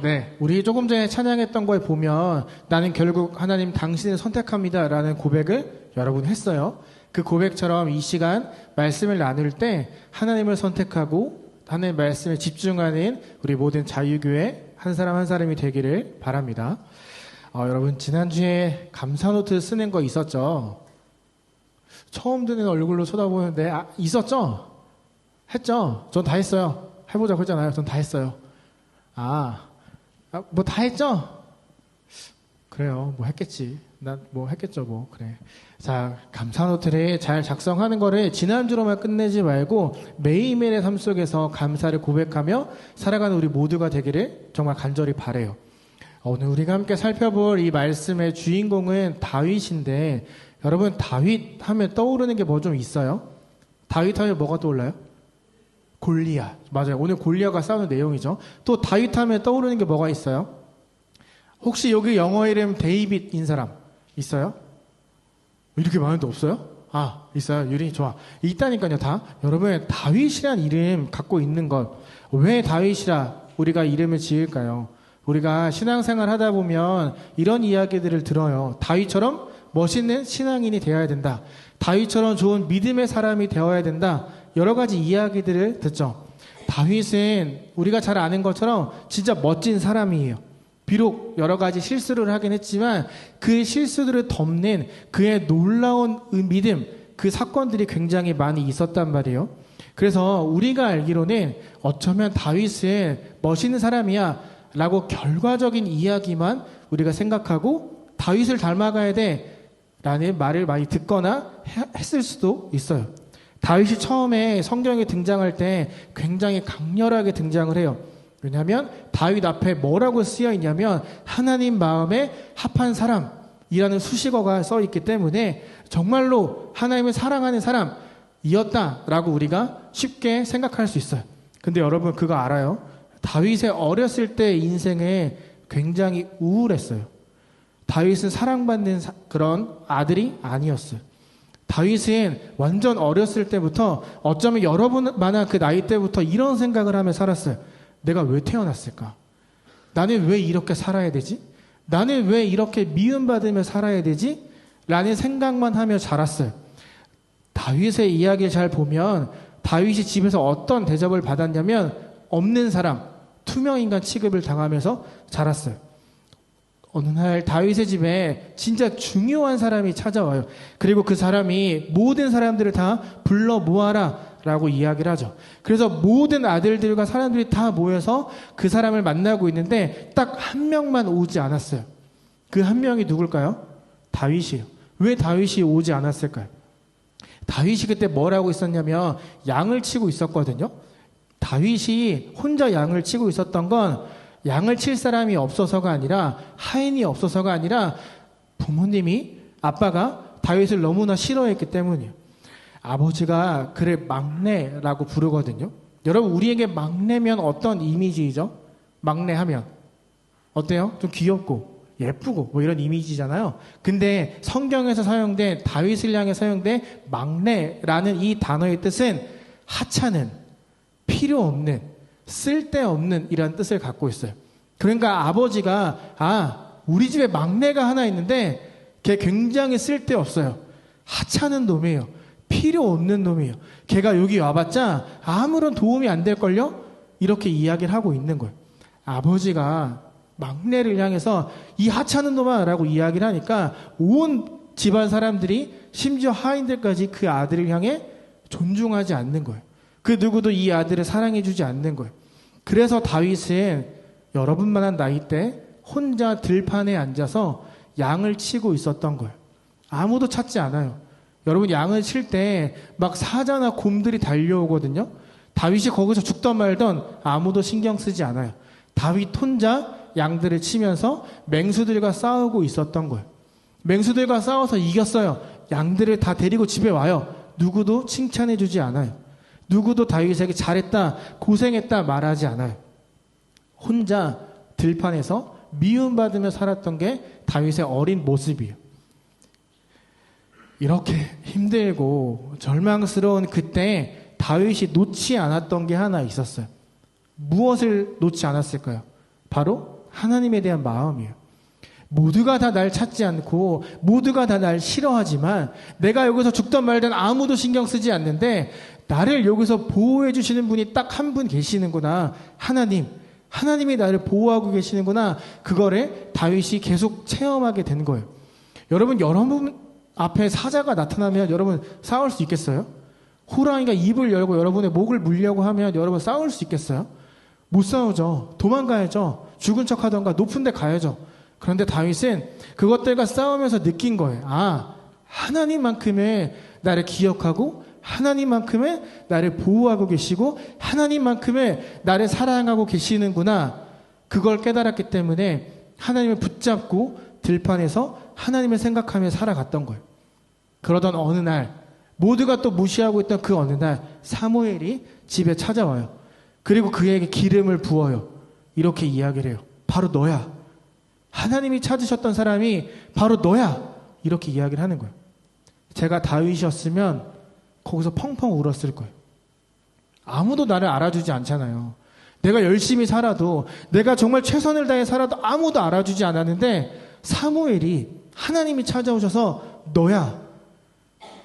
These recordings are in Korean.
네. 우리 조금 전에 찬양했던 거에 보면 나는 결국 하나님 당신을 선택합니다 라는 고백을 여러분 했어요. 그 고백처럼 이 시간 말씀을 나눌 때 하나님을 선택하고 하나님의 말씀에 집중하는 우리 모든 자유교회 한 사람 한 사람이 되기를 바랍니다. 여러분 지난주에 감사노트 쓰는 거 있었죠? 처음 듣는 얼굴로 쳐다보는데 있었죠? 했죠? 전 다 했어요. 해보자고 했잖아요. 전 다 했어요. 뭐 다 했죠? 그래요. 뭐 했겠지. 난 뭐 했겠죠. 뭐 그래. 자, 감사노트를 잘 작성하는 거를 지난주로만 끝내지 말고 매일매일의 삶 속에서 감사를 고백하며 살아가는 우리 모두가 되기를 정말 간절히 바라요. 오늘 우리가 함께 살펴볼 이 말씀의 주인공은 다윗인데 여러분 다윗 하면 떠오르는 게 뭐 좀 있어요? 다윗 하면 뭐가 떠올라요? 골리앗. 맞아요. 오늘 골리앗과 싸우는 내용이죠. 또 다윗 하면 떠오르는 게 뭐가 있어요? 혹시 여기 영어 이름 데이빗인 사람 있어요? 이렇게 많은데 없어요? 있어요. 유린이 좋아. 있다니까요, 다. 여러분, 다윗이란 이름 갖고 있는 것. 왜 다윗이라 우리가 이름을 지을까요? 우리가 신앙생활 하다 보면 이런 이야기들을 들어요. 다윗처럼 멋있는 신앙인이 되어야 된다. 다윗처럼 좋은 믿음의 사람이 되어야 된다. 여러 가지 이야기들을 듣죠. 다윗은 우리가 잘 아는 것처럼 진짜 멋진 사람이에요. 비록 여러 가지 실수를 하긴 했지만 그 실수들을 덮는 그의 놀라운 믿음, 그 사건들이 굉장히 많이 있었단 말이에요. 그래서 우리가 알기로는 어쩌면 다윗은 멋있는 사람이야 라고 결과적인 이야기만 우리가 생각하고 다윗을 닮아가야 돼 라는 말을 많이 듣거나 했을 수도 있어요. 다윗이 처음에 성경에 등장할 때 굉장히 강렬하게 등장을 해요. 왜냐하면 다윗 앞에 뭐라고 쓰여 있냐면 하나님 마음에 합한 사람이라는 수식어가 써 있기 때문에 정말로 하나님을 사랑하는 사람이었다라고 우리가 쉽게 생각할 수 있어요. 근데 여러분 그거 알아요? 다윗의 어렸을 때 인생에 굉장히 우울했어요. 다윗은 사랑받는 그런 아들이 아니었어요. 다윗은 완전 어렸을 때부터 어쩌면 여러분만한 그 나이 때부터 이런 생각을 하며 살았어요. 내가 왜 태어났을까? 나는 왜 이렇게 살아야 되지? 나는 왜 이렇게 미움받으며 살아야 되지? 라는 생각만 하며 자랐어요. 다윗의 이야기를 잘 보면 다윗이 집에서 어떤 대접을 받았냐면 없는 사람, 투명인간 취급을 당하면서 자랐어요. 어느 날 다윗의 집에 진짜 중요한 사람이 찾아와요. 그리고 그 사람이 모든 사람들을 다 불러 모아라 라고 이야기를 하죠. 그래서 모든 아들들과 사람들이 다 모여서 그 사람을 만나고 있는데 딱 한 명만 오지 않았어요. 그 한 명이 누굴까요? 다윗이에요. 왜 다윗이 오지 않았을까요? 다윗이 그때 뭘 하고 있었냐면 양을 치고 있었거든요. 다윗이 혼자 양을 치고 있었던 건 양을 칠 사람이 없어서가 아니라 하인이 없어서가 아니라 부모님이 아빠가 다윗을 너무나 싫어했기 때문이에요. 아버지가 그를 막내라고 부르거든요. 여러분 우리에게 막내면 어떤 이미지이죠? 막내하면 어때요? 좀 귀엽고 예쁘고 뭐 이런 이미지잖아요. 근데 성경에서 사용된 다윗을 향해 사용된 막내라는 이 단어의 뜻은 하찮은, 필요 없는, 쓸데없는 이라는 뜻을 갖고 있어요. 그러니까 아버지가 우리 집에 막내가 하나 있는데 걔 굉장히 쓸데없어요. 하찮은 놈이에요. 필요 없는 놈이에요. 걔가 여기 와봤자 아무런 도움이 안 될걸요? 이렇게 이야기를 하고 있는 거예요. 아버지가 막내를 향해서 이 하찮은 놈아 라고 이야기를 하니까 온 집안 사람들이 심지어 하인들까지 그 아들을 향해 존중하지 않는 거예요. 그 누구도 이 아들을 사랑해주지 않는 거예요. 그래서 다윗은 여러분만한 나이 때 혼자 들판에 앉아서 양을 치고 있었던 거예요. 아무도 찾지 않아요. 여러분 양을 칠 때 막 사자나 곰들이 달려오거든요. 다윗이 거기서 죽던 말던 아무도 신경 쓰지 않아요. 다윗 혼자 양들을 치면서 맹수들과 싸우고 있었던 거예요. 맹수들과 싸워서 이겼어요. 양들을 다 데리고 집에 와요. 누구도 칭찬해주지 않아요. 누구도 다윗에게 잘했다, 고생했다 말하지 않아요. 혼자 들판에서 미움받으며 살았던 게 다윗의 어린 모습이에요. 이렇게 힘들고 절망스러운 그때 다윗이 놓지 않았던 게 하나 있었어요. 무엇을 놓지 않았을까요? 바로 하나님에 대한 마음이에요. 모두가 다 날 찾지 않고 모두가 다 날 싫어하지만 내가 여기서 죽든 말든 아무도 신경 쓰지 않는데 나를 여기서 보호해 주시는 분이 딱 한 분 계시는구나. 하나님이 나를 보호하고 계시는구나. 그거를 다윗이 계속 체험하게 된 거예요. 여러분 앞에 사자가 나타나면 여러분 싸울 수 있겠어요? 호랑이가 입을 열고 여러분의 목을 물려고 하면 여러분 싸울 수 있겠어요? 못 싸우죠. 도망가야죠. 죽은 척 하던가 높은 데 가야죠. 그런데 다윗은 그것들과 싸우면서 느낀 거예요. 하나님만큼의 나를 기억하고 하나님만큼의 나를 보호하고 계시고 하나님만큼의 나를 사랑하고 계시는구나. 그걸 깨달았기 때문에 하나님을 붙잡고 들판에서 하나님을 생각하며 살아갔던 거예요. 그러던 어느 날 모두가 또 무시하고 있던 그 어느 날 사무엘이 집에 찾아와요. 그리고 그에게 기름을 부어요. 이렇게 이야기를 해요. 바로 너야. 하나님이 찾으셨던 사람이 바로 너야. 이렇게 이야기를 하는 거예요. 제가 다윗이었으면 거기서 펑펑 울었을 거예요. 아무도 나를 알아주지 않잖아요. 내가 열심히 살아도 내가 정말 최선을 다해 살아도 아무도 알아주지 않았는데 사무엘이 하나님이 찾아오셔서 너야.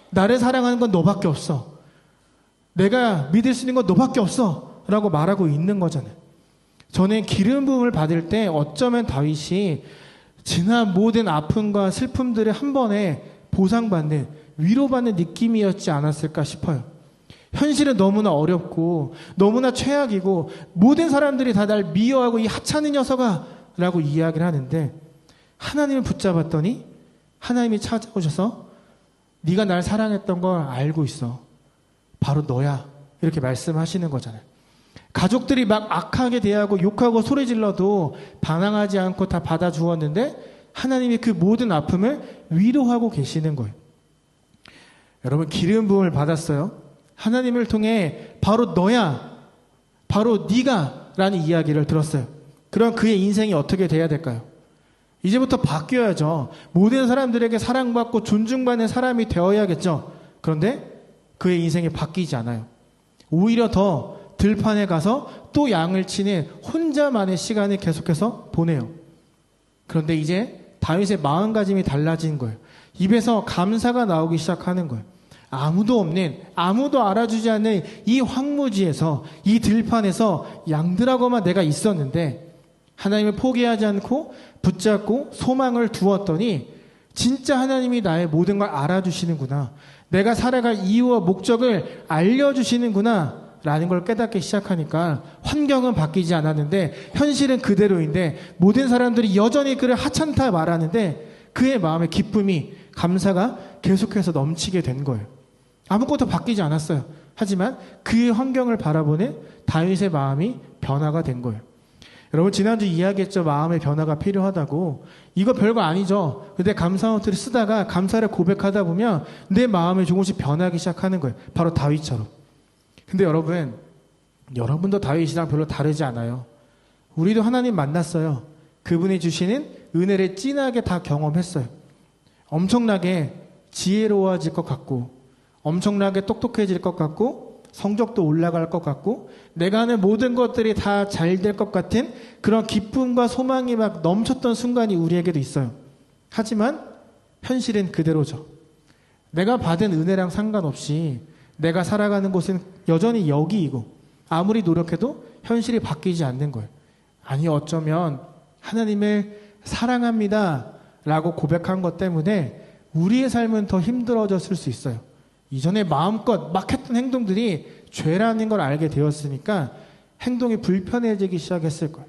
나를 사랑하는 건 너밖에 없어. 내가 믿을 수 있는 건 너밖에 없어. 라고 말하고 있는 거잖아요. 저는 기름 부음을 받을 때 어쩌면 다윗이 지난 모든 아픔과 슬픔들을 한 번에 보상받는, 위로받는 느낌이었지 않았을까 싶어요. 현실은 너무나 어렵고 너무나 최악이고 모든 사람들이 다 날 미워하고 이 하찮은 녀석아 라고 이야기를 하는데 하나님을 붙잡았더니 하나님이 찾아오셔서 네가 날 사랑했던 걸 알고 있어. 바로 너야. 이렇게 말씀하시는 거잖아요. 가족들이 막 악하게 대하고 욕하고 소리질러도 반항하지 않고 다 받아주었는데 하나님이 그 모든 아픔을 위로하고 계시는 거예요. 여러분 기름 부음을 받았어요. 하나님을 통해 바로 너야, 바로 네가 라는 이야기를 들었어요. 그럼 그의 인생이 어떻게 돼야 될까요? 이제부터 바뀌어야죠. 모든 사람들에게 사랑받고 존중받는 사람이 되어야겠죠. 그런데 그의 인생이 바뀌지 않아요. 오히려 더 들판에 가서 또 양을 치는 혼자만의 시간을 계속해서 보내요. 그런데 이제 다윗의 마음가짐이 달라진 거예요. 입에서 감사가 나오기 시작하는 거예요. 아무도 없는, 아무도 알아주지 않는 이 황무지에서, 이 들판에서 양들하고만 내가 있었는데 하나님을 포기하지 않고 붙잡고 소망을 두었더니 진짜 하나님이 나의 모든 걸 알아주시는구나. 내가 살아갈 이유와 목적을 알려주시는구나 라는 걸 깨닫기 시작하니까 환경은 바뀌지 않았는데 현실은 그대로인데 모든 사람들이 여전히 그를 하찮다 말하는데 그의 마음에 기쁨이, 감사가 계속해서 넘치게 된 거예요. 아무것도 바뀌지 않았어요. 하지만 그 환경을 바라보는 다윗의 마음이 변화가 된 거예요. 여러분 지난주 이야기했죠. 마음의 변화가 필요하다고. 이거 별거 아니죠. 근데 감사 노트를 쓰다가 감사를 고백하다 보면 내 마음이 조금씩 변하기 시작하는 거예요. 바로 다윗처럼. 근데 여러분도 다윗이랑 별로 다르지 않아요. 우리도 하나님 만났어요. 그분이 주시는 은혜를 진하게 다 경험했어요. 엄청나게 지혜로워질 것 같고 엄청나게 똑똑해질 것 같고 성적도 올라갈 것 같고 내가 하는 모든 것들이 다 잘 될 것 같은 그런 기쁨과 소망이 막 넘쳤던 순간이 우리에게도 있어요. 하지만 현실은 그대로죠. 내가 받은 은혜랑 상관없이 내가 살아가는 곳은 여전히 여기이고 아무리 노력해도 현실이 바뀌지 않는 거예요. 아니 어쩌면 하나님을 사랑합니다 라고 고백한 것 때문에 우리의 삶은 더 힘들어졌을 수 있어요. 이전에 마음껏 막 했던 행동들이 죄라는 걸 알게 되었으니까 행동이 불편해지기 시작했을 거예요.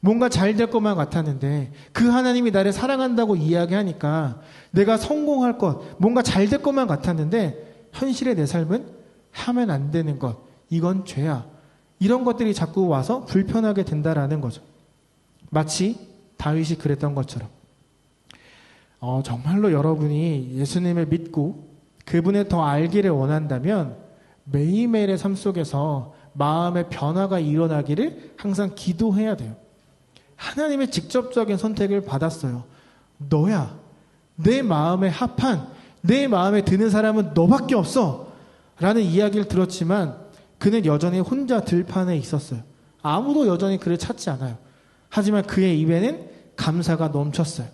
뭔가 잘 될 것만 같았는데 그 하나님이 나를 사랑한다고 이야기하니까 내가 성공할 것, 뭔가 잘 될 것만 같았는데 현실의 내 삶은 하면 안 되는 것, 이건 죄야. 이런 것들이 자꾸 와서 불편하게 된다라는 거죠. 마치 다윗이 그랬던 것처럼 정말로 여러분이 예수님을 믿고 그분을 더 알기를 원한다면 매일매일의 삶 속에서 마음의 변화가 일어나기를 항상 기도해야 돼요. 하나님의 직접적인 선택을 받았어요. 너야. 내 마음에 합한, 내 마음에 드는 사람은 너밖에 없어. 라는 이야기를 들었지만 그는 여전히 혼자 들판에 있었어요. 아무도 여전히 그를 찾지 않아요. 하지만 그의 입에는 감사가 넘쳤어요.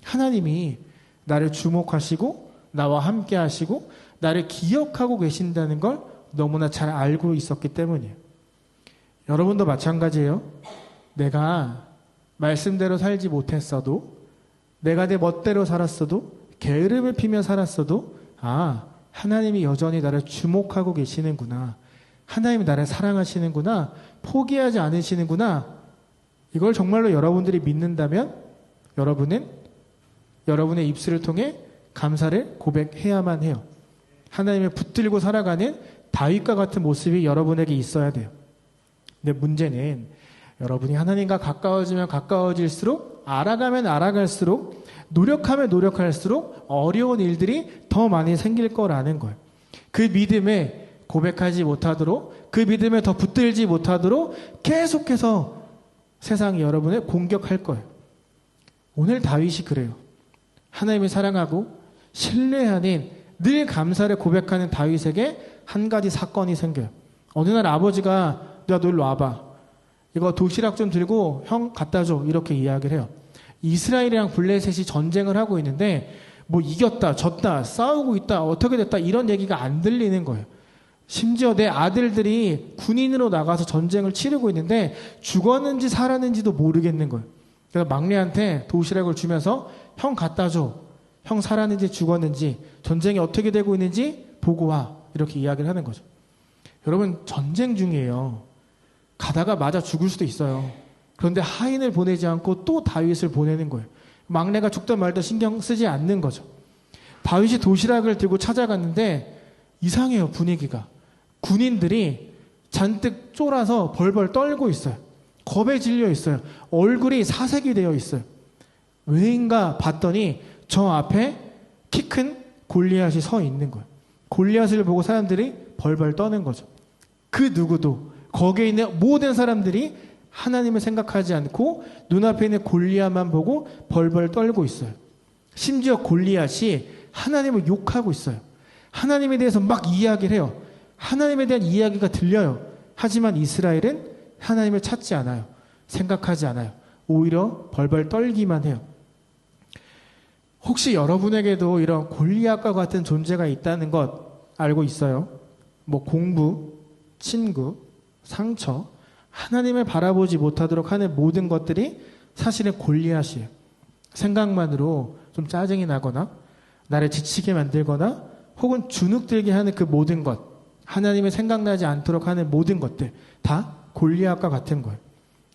하나님이 나를 주목하시고 나와 함께 하시고 나를 기억하고 계신다는 걸 너무나 잘 알고 있었기 때문이에요. 여러분도 마찬가지예요. 내가 말씀대로 살지 못했어도, 내가 내 멋대로 살았어도, 게으름을 피며 살았어도, 하나님이 여전히 나를 주목하고 계시는구나, 하나님이 나를 사랑하시는구나, 포기하지 않으시는구나, 이걸 정말로 여러분들이 믿는다면 여러분은 여러분의 입술을 통해 감사를 고백해야만 해요. 하나님을 붙들고 살아가는 다윗과 같은 모습이 여러분에게 있어야 돼요. 근데 문제는 여러분이 하나님과 가까워지면 가까워질수록, 알아가면 알아갈수록, 노력하면 노력할수록 어려운 일들이 더 많이 생길 거라는 거예요. 그 믿음에 고백하지 못하도록, 그 믿음에 더 붙들지 못하도록 계속해서 세상이 여러분을 공격할 거예요. 오늘 다윗이 그래요. 하나님을 사랑하고 신뢰하는, 늘 감사를 고백하는 다윗에게 한 가지 사건이 생겨요. 어느 날 아버지가 야, 너 일로 와봐. 이거 도시락 좀 들고 형 갖다 줘. 이렇게 이야기를 해요. 이스라엘이랑 블레셋이 전쟁을 하고 있는데 뭐 이겼다, 졌다, 싸우고 있다, 어떻게 됐다 이런 얘기가 안 들리는 거예요. 심지어 내 아들들이 군인으로 나가서 전쟁을 치르고 있는데 죽었는지 살았는지도 모르겠는 거예요. 그래서 막내한테 도시락을 주면서 형 갖다 줘. 형 살았는지 죽었는지, 전쟁이 어떻게 되고 있는지 보고 와. 이렇게 이야기를 하는 거죠. 여러분, 전쟁 중이에요. 가다가 맞아 죽을 수도 있어요. 그런데 하인을 보내지 않고 또 다윗을 보내는 거예요. 막내가 죽든 말든 신경 쓰지 않는 거죠. 다윗이 도시락을 들고 찾아갔는데 이상해요, 분위기가. 군인들이 잔뜩 쫄아서 벌벌 떨고 있어요. 겁에 질려 있어요. 얼굴이 사색이 되어 있어요. 왜인가 봤더니 저 앞에 키 큰 골리앗이 서 있는 거예요. 골리앗을 보고 사람들이 벌벌 떠는 거죠. 그 누구도, 거기에 있는 모든 사람들이 하나님을 생각하지 않고 눈앞에 있는 골리앗만 보고 벌벌 떨고 있어요. 심지어 골리앗이 하나님을 욕하고 있어요. 하나님에 대해서 막 이야기를 해요. 하나님에 대한 이야기가 들려요. 하지만 이스라엘은 하나님을 찾지 않아요. 생각하지 않아요. 오히려 벌벌 떨기만 해요. 혹시 여러분에게도 이런 골리앗과 같은 존재가 있다는 것 알고 있어요? 뭐 공부, 친구, 상처, 하나님을 바라보지 못하도록 하는 모든 것들이 사실은 골리앗이에요. 생각만으로 좀 짜증이 나거나 나를 지치게 만들거나 혹은 주눅들게 하는 그 모든 것, 하나님을 생각나지 않도록 하는 모든 것들 다 골리앗과 같은 거예요.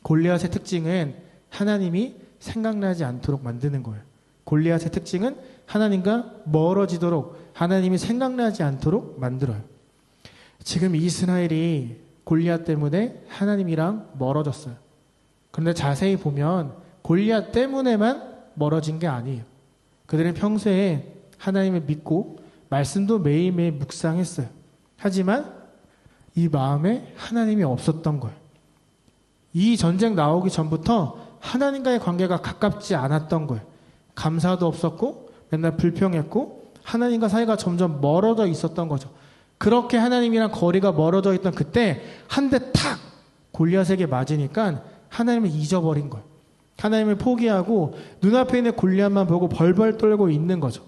골리앗의 특징은 하나님이 생각나지 않도록 만드는 거예요. 골리앗의 특징은 하나님과 멀어지도록, 하나님이 생각나지 않도록 만들어요. 지금 이스라엘이 골리앗 때문에 하나님이랑 멀어졌어요. 그런데 자세히 보면 골리앗 때문에만 멀어진 게 아니에요. 그들은 평소에 하나님을 믿고 말씀도 매일매일 묵상했어요. 하지만 이 마음에 하나님이 없었던 거예요. 이 전쟁 나오기 전부터 하나님과의 관계가 가깝지 않았던 거예요. 감사도 없었고 맨날 불평했고 하나님과 사이가 점점 멀어져 있었던 거죠. 그렇게 하나님이랑 거리가 멀어져 있던 그때 한 대 탁 골리앗에게 맞으니까 하나님을 잊어버린 거예요. 하나님을 포기하고 눈앞에 있는 골리앗만 보고 벌벌 떨고 있는 거죠.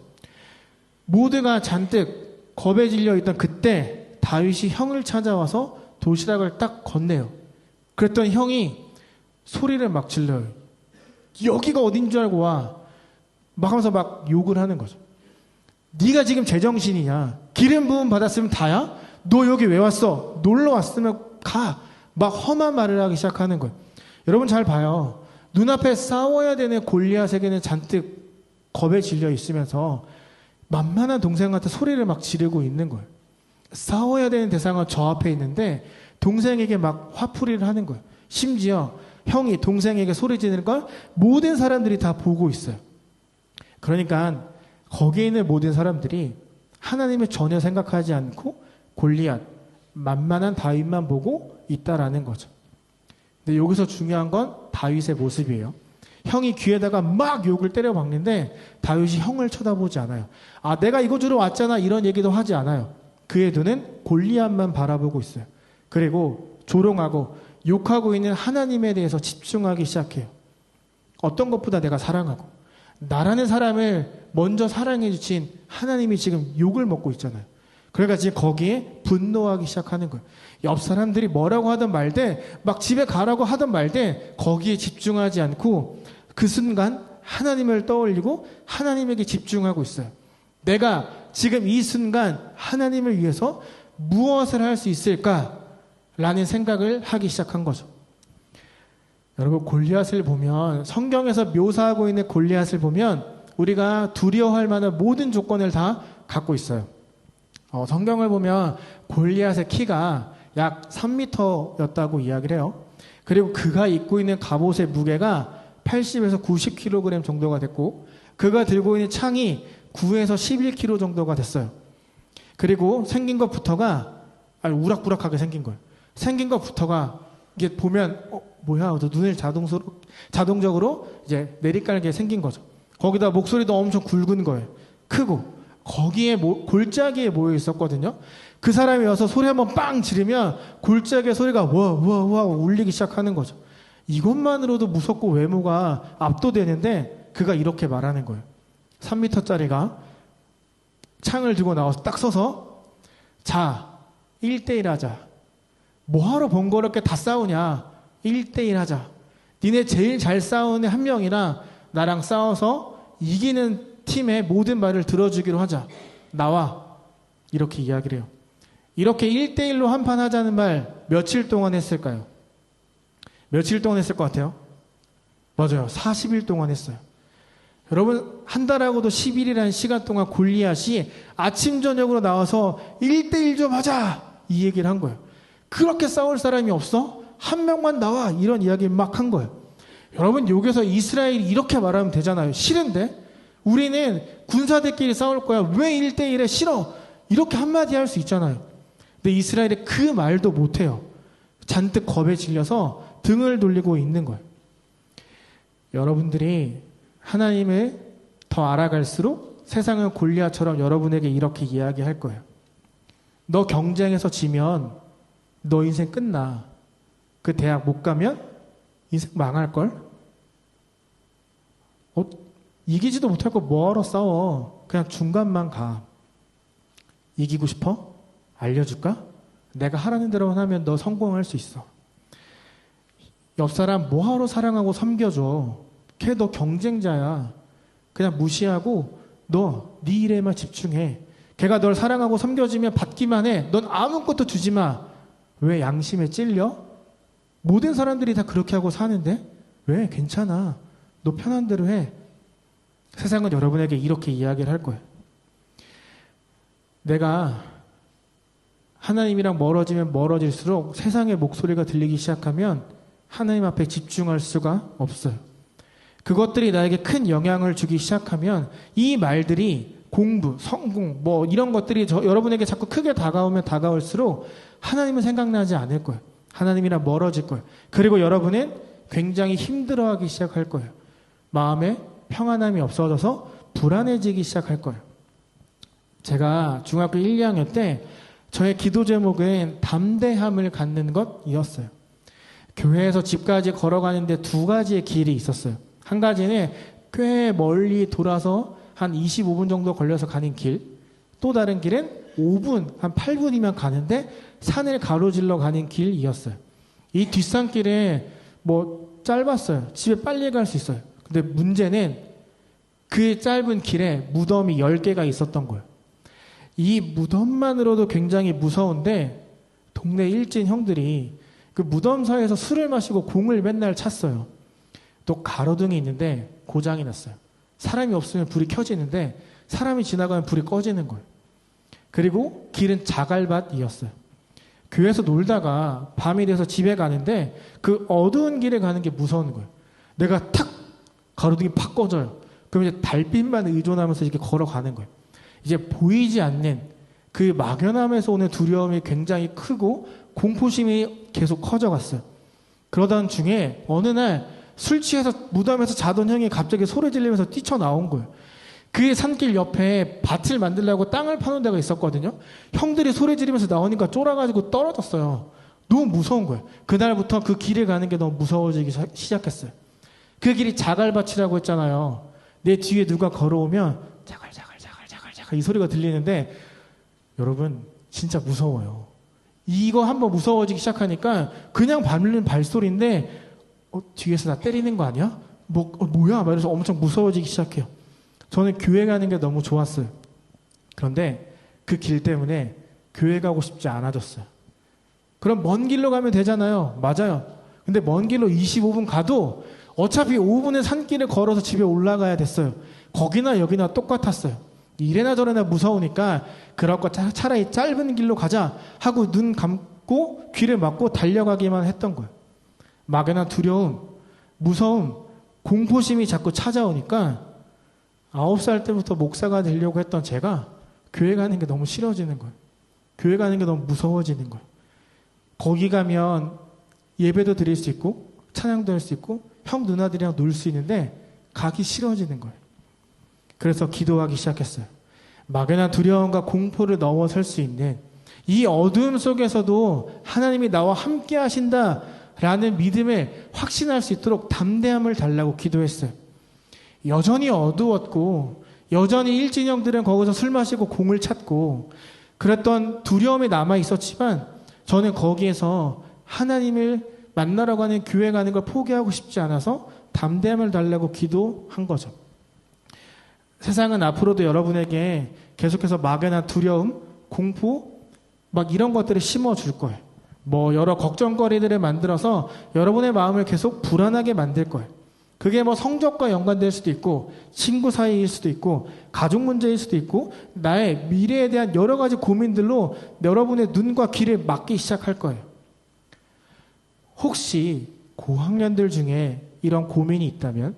모두가 잔뜩 겁에 질려 있던 그때 다윗이 형을 찾아와서 도시락을 딱 건네요. 그랬더니 형이 소리를 막 질러요. 여기가 어딘 줄 알고 와. 막 하면서 막 욕을 하는 거죠. 네가 지금 제정신이냐? 기름 부음 받았으면 다야? 너 여기 왜 왔어? 놀러 왔으면 가. 막 험한 말을 하기 시작하는 거예요. 여러분 잘 봐요. 눈앞에 싸워야 되는 골리앗에게는 잔뜩 겁에 질려 있으면서 만만한 동생한테 소리를 막 지르고 있는 거예요. 싸워야 되는 대상은 저 앞에 있는데 동생에게 막 화풀이를 하는 거예요. 심지어 형이 동생에게 소리 지르는 걸 모든 사람들이 다 보고 있어요. 그러니까 거기에 있는 모든 사람들이 하나님을 전혀 생각하지 않고 골리앗, 만만한 다윗만 보고 있다라는 거죠. 근데 여기서 중요한 건 다윗의 모습이에요. 형이 귀에다가 막 욕을 때려박는데 다윗이 형을 쳐다보지 않아요. 아, 내가 이거 주러 왔잖아 이런 얘기도 하지 않아요. 그의 눈은 골리앗만 바라보고 있어요. 그리고 조롱하고 욕하고 있는 하나님에 대해서 집중하기 시작해요. 어떤 것보다 내가 사랑하고 나라는 사람을 먼저 사랑해 주신 하나님이 지금 욕을 먹고 있잖아요. 그러니까 지금 거기에 분노하기 시작하는 거예요. 옆 사람들이 뭐라고 하든 말든 막 집에 가라고 하든 말든 거기에 집중하지 않고 그 순간 하나님을 떠올리고 하나님에게 집중하고 있어요. 내가 지금 이 순간 하나님을 위해서 무엇을 할 수 있을까라는 생각을 하기 시작한 거죠. 여러분, 골리앗을 보면, 성경에서 묘사하고 있는 골리앗을 보면 우리가 두려워할 만한 모든 조건을 다 갖고 있어요. 성경을 보면 골리앗의 키가 약 3m였다고 이야기를 해요. 그리고 그가 입고 있는 갑옷의 무게가 80에서 90kg 정도가 됐고, 그가 들고 있는 창이 9에서 11kg 정도가 됐어요. 그리고 생긴 것부터가 우락부락하게 생긴 거예요. 생긴 것부터가 이게 보면 뭐야? 너 눈을 자동적으로 이제 내리깔게 생긴 거죠. 거기다 목소리도 엄청 굵은 거예요. 크고 거기에 골짜기에 모여 있었거든요. 그 사람이 와서 소리 한번 빵 지르면 골짜기의 소리가 와와와 울리기 시작하는 거죠. 이것만으로도 무섭고 외모가 압도되는데 그가 이렇게 말하는 거예요. 3m짜리가 창을 들고 나와서 딱 서서, 자, 1대1 하자. 뭐하러 번거롭게 다 싸우냐. 1대1 하자. 니네 제일 잘 싸우는 한 명이랑 나랑 싸워서 이기는 팀의 모든 말을 들어주기로 하자. 나와. 이렇게 이야기를 해요. 이렇게 1대1로 한판 하자는 말 며칠 동안 했을까요? 며칠 동안 했을 것 같아요? 맞아요. 40일 동안 했어요. 여러분, 한 달하고도 10일이라는 시간 동안 골리앗이 아침 저녁으로 나와서 1대1 좀 하자 이 얘기를 한 거예요. 그렇게 싸울 사람이 없어? 한 명만 나와. 이런 이야기를 막 한 거예요. 여러분, 여기서 이스라엘이 이렇게 말하면 되잖아요. 싫은데? 우리는 군사들끼리 싸울 거야. 왜 1대1에 싫어? 이렇게 한마디 할 수 있잖아요. 근데 이스라엘이 그 말도 못해요. 잔뜩 겁에 질려서 등을 돌리고 있는 거예요. 여러분들이 하나님을 더 알아갈수록 세상은 골리앗처럼 여러분에게 이렇게 이야기할 거예요. 너 경쟁에서 지면 너 인생 끝나. 그 대학 못 가면 인생 망할걸? 이기지도 못할 거 뭐하러 싸워. 그냥 중간만 가. 이기고 싶어? 알려줄까? 내가 하라는 대로만 하면 너 성공할 수 있어. 옆 사람 뭐하러 사랑하고 섬겨줘. 걔 너 경쟁자야. 그냥 무시하고 너 네 일에만 집중해. 걔가 널 사랑하고 섬겨주면 받기만 해. 넌 아무것도 주지 마. 왜 양심에 찔려? 모든 사람들이 다 그렇게 하고 사는데? 왜? 괜찮아. 너 편한 대로 해. 세상은 여러분에게 이렇게 이야기를 할 거예요. 내가 하나님이랑 멀어지면 멀어질수록 세상의 목소리가 들리기 시작하면 하나님 앞에 집중할 수가 없어요. 그것들이 나에게 큰 영향을 주기 시작하면 이 말들이 공부, 성공, 뭐 이런 것들이 여러분에게 자꾸 크게 다가오면 다가올수록 하나님은 생각나지 않을 거예요. 하나님이랑 멀어질 거예요. 그리고 여러분은 굉장히 힘들어하기 시작할 거예요. 마음에 평안함이 없어져서 불안해지기 시작할 거예요. 제가 중학교 1, 2학년 때 저의 기도 제목은 담대함을 갖는 것이었어요. 교회에서 집까지 걸어가는데 두 가지의 길이 있었어요. 한 가지는 꽤 멀리 돌아서 한 25분 정도 걸려서 가는 길. 또 다른 길은 5분, 한 8분이면 가는데 산을 가로질러 가는 길이었어요. 이 뒷산길은 뭐 짧았어요. 집에 빨리 갈 수 있어요. 근데 문제는 그 짧은 길에 무덤이 10개가 있었던 거예요. 이 무덤만으로도 굉장히 무서운데 동네 일진 형들이 그 무덤 사이에서 술을 마시고 공을 맨날 찼어요. 또 가로등이 있는데 고장이 났어요. 사람이 없으면 불이 켜지는데 사람이 지나가면 불이 꺼지는 거예요. 그리고 길은 자갈밭이었어요. 교회에서 놀다가 밤이 돼서 집에 가는데 그 어두운 길에 가는 게 무서운 거예요. 내가 탁 가로등이 팍 꺼져요. 그럼 이제 달빛만 의존하면서 이렇게 걸어가는 거예요. 이제 보이지 않는 그 막연함에서 오는 두려움이 굉장히 크고 공포심이 계속 커져갔어요. 그러던 중에 어느 날 술 취해서 무덤에서 자던 형이 갑자기 소리 지르면서 뛰쳐나온 거예요. 그 산길 옆에 밭을 만들려고 땅을 파는 데가 있었거든요. 형들이 소리 지르면서 나오니까 쫄아가지고 떨어졌어요. 너무 무서운 거예요. 그날부터 그 길을 가는 게 너무 무서워지기 시작했어요. 그 길이 자갈밭이라고 했잖아요. 내 뒤에 누가 걸어오면 자갈자갈 이 소리가 들리는데 여러분 진짜 무서워요. 이거 한번 무서워지기 시작하니까 그냥 밟는 발소리인데 뒤에서 나 때리는 거 아니야? 뭐야? 막 이래서 엄청 무서워지기 시작해요. 저는 교회 가는 게 너무 좋았어요. 그런데 그 길 때문에 교회 가고 싶지 않아졌어요. 그럼 먼 길로 가면 되잖아요. 맞아요. 근데 먼 길로 25분 가도 어차피 5분의 산길을 걸어서 집에 올라가야 됐어요. 거기나 여기나 똑같았어요. 이래나 저래나 무서우니까 그럴 거 차라리 짧은 길로 가자 하고 눈 감고 귀를 막고 달려가기만 했던 거예요. 막연한 두려움, 무서움, 공포심이 자꾸 찾아오니까 9살 때부터 목사가 되려고 했던 제가 교회 가는 게 너무 싫어지는 거예요. 교회 가는 게 너무 무서워지는 거예요. 거기 가면 예배도 드릴 수 있고 찬양도 할 수 있고 형 누나들이랑 놀 수 있는데 가기 싫어지는 거예요. 그래서 기도하기 시작했어요. 막연한 두려움과 공포를 넘어설 수 있는 이 어두움 속에서도 하나님이 나와 함께 하신다라는 믿음을 확신할 수 있도록 담대함을 달라고 기도했어요. 여전히 어두웠고 여전히 일진형들은 거기서 술 마시고 공을 찾고 그랬던 두려움이 남아 있었지만 저는 거기에서 하나님을 만나러 가는 교회 가는 걸 포기하고 싶지 않아서 담대함을 달라고 기도한 거죠. 세상은 앞으로도 여러분에게 계속해서 막연한 두려움, 공포 막 이런 것들을 심어줄 거예요. 여러 걱정거리들을 만들어서 여러분의 마음을 계속 불안하게 만들 거예요. 그게 성적과 연관될 수도 있고 친구 사이일 수도 있고 가족 문제일 수도 있고 나의 미래에 대한 여러 가지 고민들로 여러분의 눈과 귀를 막기 시작할 거예요. 혹시 고학년들 중에 이런 고민이 있다면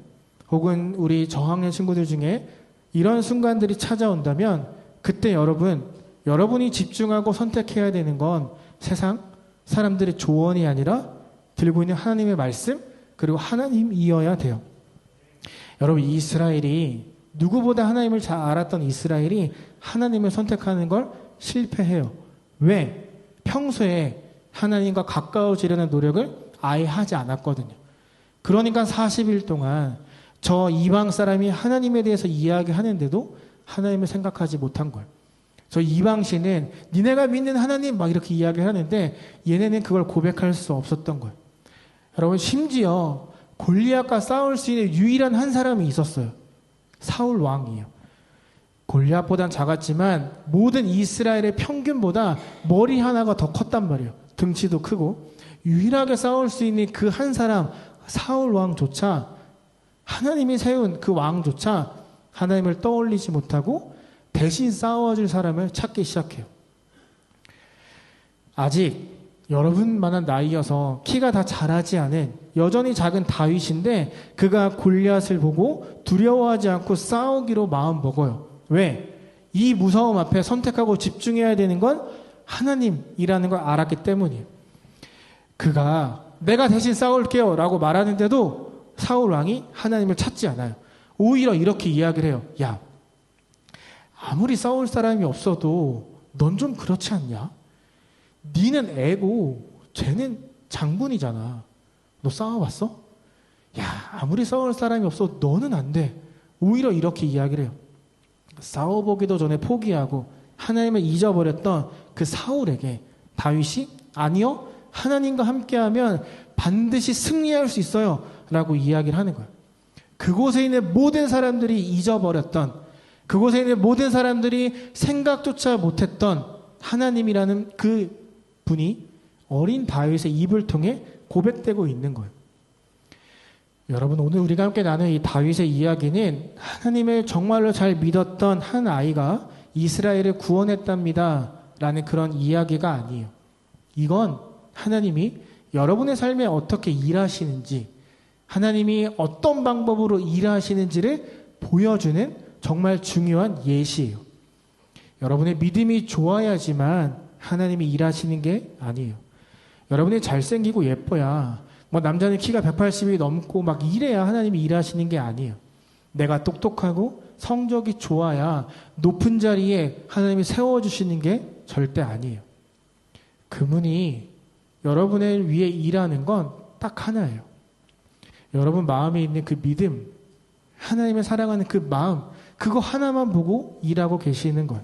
혹은 우리 저학년 친구들 중에 이런 순간들이 찾아온다면 그때 여러분이 집중하고 선택해야 되는 건 세상 사람들의 조언이 아니라 들고 있는 하나님의 말씀 그리고 하나님이어야 돼요. 여러분 이스라엘이 누구보다 하나님을 잘 알았던 이스라엘이 하나님을 선택하는 걸 실패해요. 왜? 평소에 하나님과 가까워지려는 노력을 아예 하지 않았거든요. 그러니까 40일 동안 저 이방 사람이 하나님에 대해서 이야기하는데도 하나님을 생각하지 못한 거예요. 저 이방신은 니네가 믿는 하나님 막 이렇게 이야기하는데 얘네는 그걸 고백할 수 없었던 거예요. 여러분 심지어 골리앗과 싸울 수 있는 유일한 한 사람이 있었어요. 사울 왕이에요. 골리앗보단 작았지만 모든 이스라엘의 평균보다 머리 하나가 더 컸단 말이에요. 등치도 크고 유일하게 싸울 수 있는 그 한 사람 사울 왕조차 하나님이 세운 그 왕조차 하나님을 떠올리지 못하고 대신 싸워줄 사람을 찾기 시작해요. 아직 여러분만한 나이여서 키가 다 자라지 않은 여전히 작은 다윗인데 그가 골리앗을 보고 두려워하지 않고 싸우기로 마음 먹어요. 왜? 이 무서움 앞에 선택하고 집중해야 되는 건 하나님이라는 걸 알았기 때문이에요. 그가 내가 대신 싸울게요 라고 말하는데도 사울 왕이 하나님을 찾지 않아요. 오히려 이렇게 이야기를 해요. 야, 아무리 싸울 사람이 없어도 넌 좀 그렇지 않냐? 니는 애고 쟤는 장군이잖아. 너 싸워봤어? 야, 아무리 싸울 사람이 없어도 너는 안 돼. 오히려 이렇게 이야기를 해요. 싸워보기도 전에 포기하고 하나님을 잊어버렸던 그 사울에게 다윗이 아니요, 하나님과 함께하면 반드시 승리할 수 있어요 라고 이야기를 하는 거예요. 그곳에 있는 모든 사람들이 잊어버렸던, 그곳에 있는 모든 사람들이 생각조차 못했던 하나님이라는 그 분이 어린 다윗의 입을 통해 고백되고 있는 거예요. 여러분, 오늘 우리가 함께 나눈 이 다윗의 이야기는 하나님을 정말로 잘 믿었던 한 아이가 이스라엘을 구원했답니다 라는 그런 이야기가 아니에요. 이건 하나님이 여러분의 삶에 어떻게 일하시는지, 하나님이 어떤 방법으로 일하시는지를 보여주는 정말 중요한 예시예요. 여러분의 믿음이 좋아야지만 하나님이 일하시는 게 아니에요. 여러분이 잘생기고 예뻐야, 남자는 키가 180이 넘고 막 이래야 하나님이 일하시는 게 아니에요. 내가 똑똑하고 성적이 좋아야 높은 자리에 하나님이 세워주시는 게 절대 아니에요. 그분이 여러분을 위해 일하는 건 딱 하나예요. 여러분 마음에 있는 그 믿음, 하나님을 사랑하는 그 마음, 그거 하나만 보고 일하고 계시는 거예요.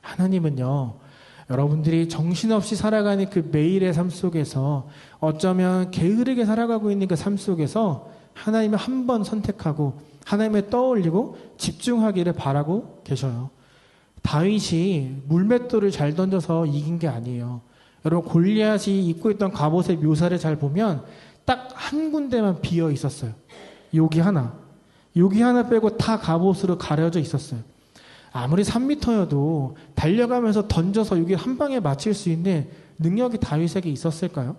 하나님은요, 여러분들이 정신없이 살아가는 그 매일의 삶 속에서 어쩌면 게으르게 살아가고 있는 그 삶 속에서 하나님을 한 번 선택하고 하나님을 떠올리고 집중하기를 바라고 계셔요. 다윗이 물맷돌을 잘 던져서 이긴 게 아니에요. 여러분 골리앗이 입고 있던 갑옷의 묘사를 잘 보면 딱 한 군데만 비어 있었어요. 여기 하나 빼고 다 갑옷으로 가려져 있었어요. 아무리 3m여도 달려가면서 던져서 여기 한 방에 맞힐 수 있는 능력이 다윗에게 있었을까요?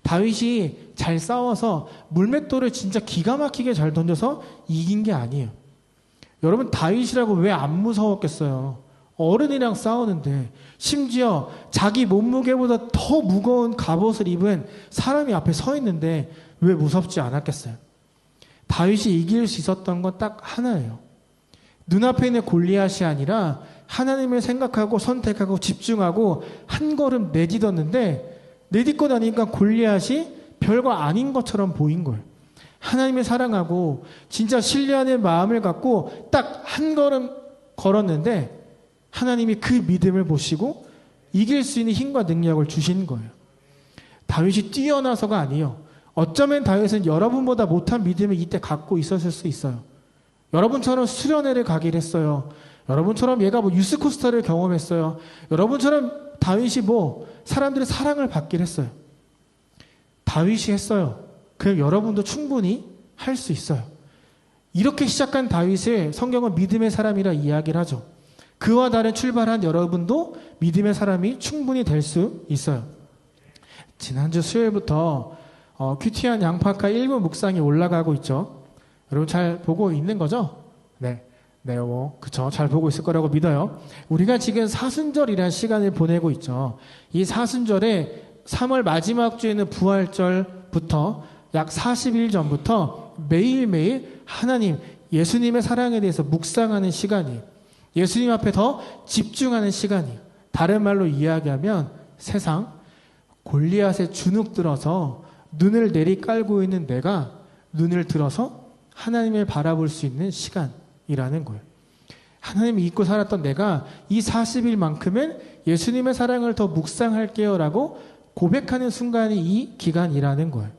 다윗이 잘 싸워서 물맷돌을 진짜 기가 막히게 잘 던져서 이긴 게 아니에요. 여러분 다윗이라고 왜 안 무서웠겠어요? 어른이랑 싸우는데 심지어 자기 몸무게보다 더 무거운 갑옷을 입은 사람이 앞에 서 있는데 왜 무섭지 않았겠어요? 다윗이 이길 수 있었던 건 딱 하나예요. 눈앞에 있는 골리앗이 아니라 하나님을 생각하고 선택하고 집중하고 한 걸음 내딛었는데 내딛고 나니까 골리앗이 별거 아닌 것처럼 보인 거예요. 하나님을 사랑하고 진짜 신뢰하는 마음을 갖고 딱 한 걸음 걸었는데 하나님이 그 믿음을 보시고 이길 수 있는 힘과 능력을 주신 거예요. 다윗이 뛰어나서가 아니에요. 어쩌면 다윗은 여러분보다 못한 믿음을 이때 갖고 있었을 수 있어요. 여러분처럼 수련회를 가기를 했어요. 여러분처럼 얘가 유스코스터를 경험했어요. 여러분처럼 다윗이 사람들의 사랑을 받기를 했어요. 다윗이 했어요. 그럼 여러분도 충분히 할 수 있어요. 이렇게 시작한 다윗을 성경은 믿음의 사람이라 이야기를 하죠. 그와 다른 출발한 여러분도 믿음의 사람이 충분히 될 수 있어요. 지난주 수요일부터 큐티한 양파카 1부 묵상이 올라가고 있죠. 여러분 잘 보고 있는 거죠? 네, 그쵸. 잘 보고 있을 거라고 믿어요. 우리가 지금 사순절이라는 시간을 보내고 있죠. 이 사순절에 3월 마지막 주에는 부활절부터 약 40일 전부터 매일매일 하나님, 예수님의 사랑에 대해서 묵상하는 시간이에요. 예수님 앞에 더 집중하는 시간이에요. 다른 말로 이야기하면 세상 골리앗에 주눅 들어서 눈을 내리깔고 있는 내가 눈을 들어서 하나님을 바라볼 수 있는 시간이라는 거예요. 하나님을 잊고 살았던 내가 이 40일만큼은 예수님의 사랑을 더 묵상할게요 라고 고백하는 순간이 이 기간이라는 거예요.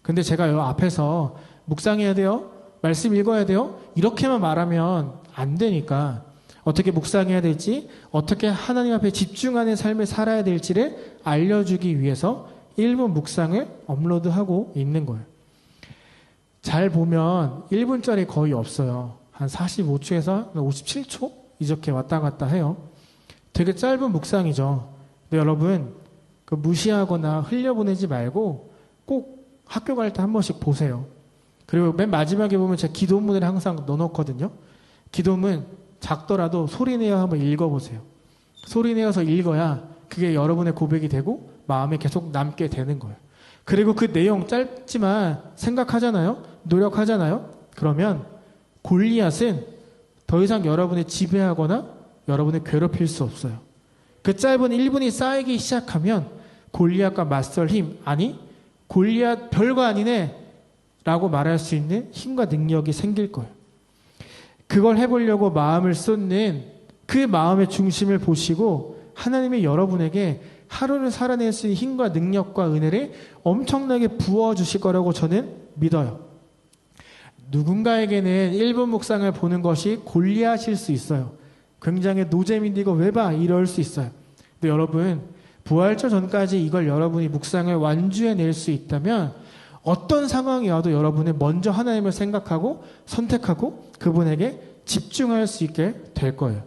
근데 제가 요 앞에서 묵상해야 돼요? 말씀 읽어야 돼요? 이렇게만 말하면 안 되니까 어떻게 묵상해야 될지, 어떻게 하나님 앞에 집중하는 삶을 살아야 될지를 알려주기 위해서 1분 묵상을 업로드하고 있는 거예요. 잘 보면 1분짜리 거의 없어요. 한 45초에서 57초? 이렇게 왔다 갔다 해요. 되게 짧은 묵상이죠. 근데 여러분, 무시하거나 흘려보내지 말고 꼭 학교 갈 때 한 번씩 보세요. 그리고 맨 마지막에 보면 제가 기도문을 항상 넣어놓거든요. 기도문 작더라도 소리내어 한번 읽어보세요. 소리내어서 읽어야 그게 여러분의 고백이 되고 마음에 계속 남게 되는 거예요. 그리고 그 내용 짧지만 생각하잖아요. 노력하잖아요. 그러면 골리앗은 더 이상 여러분을 지배하거나 여러분을 괴롭힐 수 없어요. 그 짧은 1분이 쌓이기 시작하면 골리앗과 맞설 힘, 아니 골리앗 별거 아니네 라고 말할 수 있는 힘과 능력이 생길 거예요. 그걸 해보려고 마음을 쏟는 그 마음의 중심을 보시고 하나님이 여러분에게 하루를 살아낼 수 있는 힘과 능력과 은혜를 엄청나게 부어주실 거라고 저는 믿어요. 누군가에게는 1분 묵상을 보는 것이 골리앗일 수 있어요. 굉장히 노잼인데 이거 왜 봐? 이럴 수 있어요. 근데 여러분, 부활절 전까지 이걸 여러분이 묵상을 완주해낼 수 있다면 어떤 상황이 와도 여러분은 먼저 하나님을 생각하고 선택하고 그분에게 집중할 수 있게 될 거예요.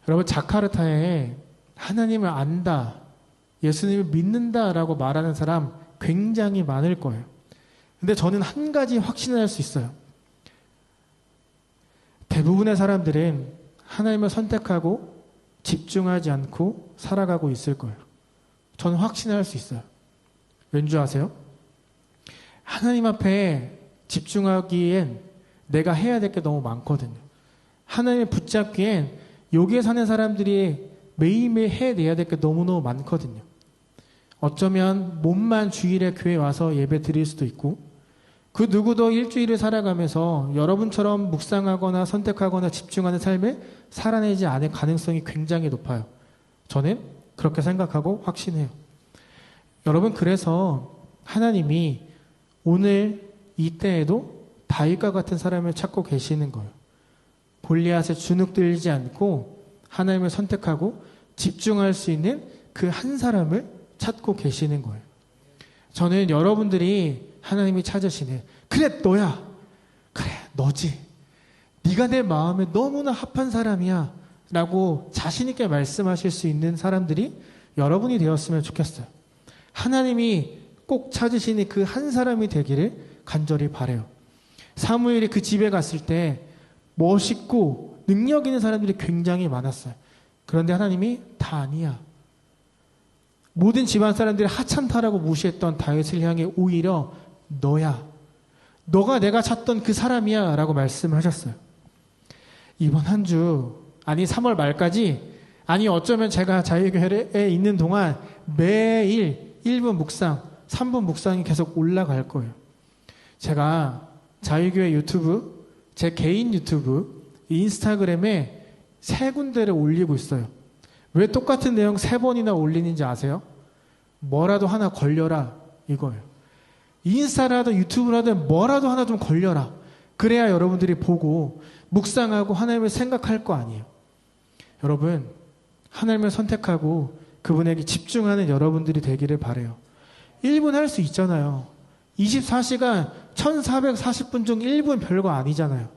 여러분, 자카르타에 하나님을 안다, 예수님을 믿는다라고 말하는 사람 굉장히 많을 거예요. 근데 저는 한 가지 확신할 수 있어요. 대부분의 사람들은 하나님을 선택하고 집중하지 않고 살아가고 있을 거예요. 저는 확신할 수 있어요. 왠지 아세요? 하나님 앞에 집중하기엔 내가 해야 될 게 너무 많거든요. 하나님을 붙잡기엔 여기에 사는 사람들이 매일매일 해내야 될 게 너무너무 많거든요. 어쩌면 몸만 주일에 교회 와서 예배 드릴 수도 있고, 그 누구도 일주일을 살아가면서 여러분처럼 묵상하거나 선택하거나 집중하는 삶을 살아내지 않을 가능성이 굉장히 높아요. 저는 그렇게 생각하고 확신해요. 여러분, 그래서 하나님이 오늘 이때에도 다윗과 같은 사람을 찾고 계시는 거예요. 골리앗에 주눅들지 않고 하나님을 선택하고 집중할 수 있는 그 한 사람을 찾고 계시는 거예요. 저는 여러분들이 하나님이 찾으시는, 그래 너야, 그래 너지, 네가 내 마음에 너무나 합한 사람이야 라고 자신 있게 말씀하실 수 있는 사람들이 여러분이 되었으면 좋겠어요. 하나님이 꼭 찾으시는 그 한 사람이 되기를 간절히 바라요. 사무엘이 그 집에 갔을 때 멋있고 능력 있는 사람들이 굉장히 많았어요. 그런데 하나님이 다 아니야. 모든 집안 사람들이 하찮다라고 무시했던 다윗을 향해 오히려 너야, 너가 내가 찾던 그 사람이야 라고 말씀을 하셨어요. 이번 한 주, 아니 3월 말까지, 아니 어쩌면 제가 자유교회에 있는 동안 매일 1분 묵상, 3분 묵상이 계속 올라갈 거예요. 제가 자유교회 유튜브, 제 개인 유튜브, 인스타그램에 3군데를 올리고 있어요. 왜 똑같은 내용 3번이나 올리는지 아세요? 뭐라도 하나 걸려라 이거예요. 인스타라든 유튜브라든 뭐라도 하나 좀 걸려라. 그래야 여러분들이 보고 묵상하고 하나님을 생각할 거 아니에요. 여러분, 하나님을 선택하고 그분에게 집중하는 여러분들이 되기를 바라요. 1분 할 수 있잖아요. 24시간 1440분 중 1분 별거 아니잖아요.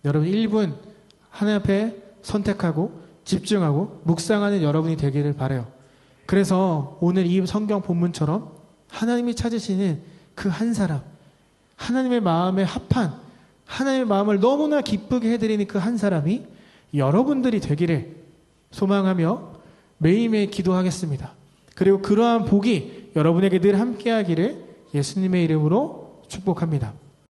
여러분 1분 하나님 앞에 선택하고 집중하고 묵상하는 여러분이 되기를 바라요. 그래서 오늘 이 성경 본문처럼 하나님이 찾으시는 그 한 사람, 하나님의 마음에 합한, 하나님의 마음을 너무나 기쁘게 해드리는 그 한 사람이 여러분들이 되기를 소망하며 매일매일 기도하겠습니다. 그리고 그러한 복이 여러분에게 늘 함께하기를 예수님의 이름으로 축복합니다.